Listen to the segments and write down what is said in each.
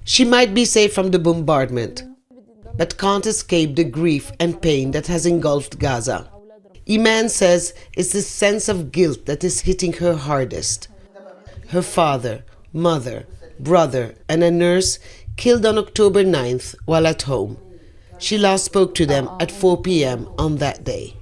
She might be safe from the bombardment, but can't escape the grief and pain that has engulfed Gaza. Iman says it's the sense of guilt that is hitting her hardest. Her father, mother, brother, and a nurse killed on October 9th while at home. She last spoke to them at 4 p.m. on that day.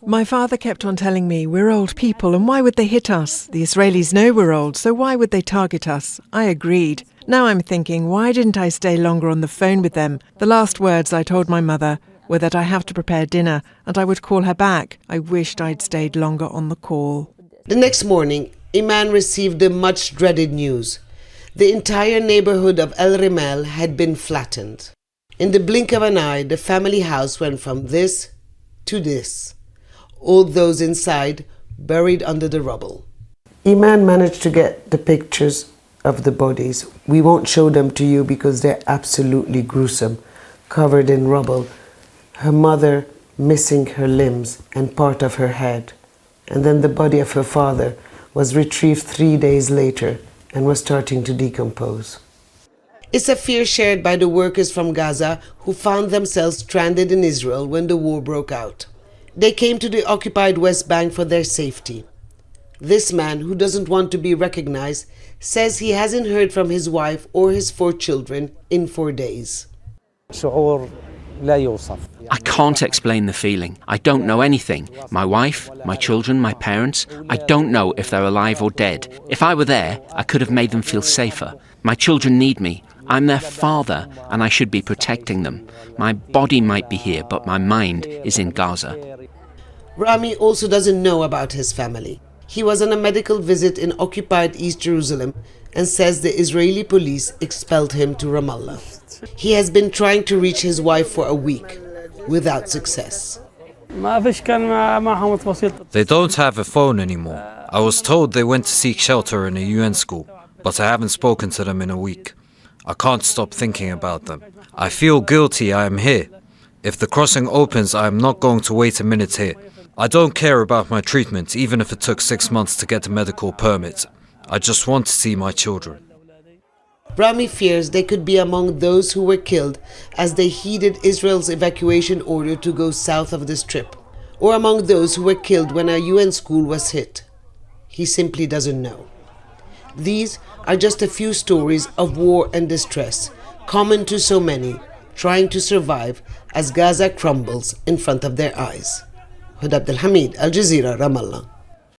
My father kept on telling me, we're old people and why would they hit us? The Israelis know we're old, so why would they target us? I agreed. Now I'm thinking, why didn't I stay longer on the phone with them? The last words I told my mother were that I have to prepare dinner and I would call her back. I wished I'd stayed longer on the call. The next morning, Iman received the much dreaded news. The entire neighborhood of El Ramallah had been flattened. In the blink of an eye, the family house went from this to this. All those inside buried under the rubble. Iman managed to get the pictures of the bodies. We won't show them to you because they're absolutely gruesome, covered in rubble. Her mother missing her limbs and part of her head. And then the body of her father was retrieved 3 days later and was starting to decompose. It's a fear shared by the workers from Gaza who found themselves stranded in Israel when the war broke out. They came to the occupied West Bank for their safety. This man, who doesn't want to be recognized, says he hasn't heard from his wife or his 4 children in 4 days. I can't explain the feeling. I don't know anything. My wife, my children, my parents, I don't know if they're alive or dead. If I were there, I could have made them feel safer. My children need me. I'm their father, and I should be protecting them. My body might be here, but my mind is in Gaza. Rami also doesn't know about his family. He was on a medical visit in occupied East Jerusalem and says the Israeli police expelled him to Ramallah. He has been trying to reach his wife for a week, without success. They don't have a phone anymore. I was told they went to seek shelter in a UN school, but I haven't spoken to them in a week. I can't stop thinking about them. I feel guilty I am here. If the crossing opens, I am not going to wait a minute here. I don't care about my treatment, even if it took 6 months to get a medical permit. I just want to see my children. Rami fears they could be among those who were killed as they heeded Israel's evacuation order to go south of the Strip, or among those who were killed when a UN school was hit. He simply doesn't know. These are just a few stories of war and distress, common to so many, trying to survive as Gaza crumbles in front of their eyes. Hoda Abdel-Hamid, Al Jazeera, Ramallah.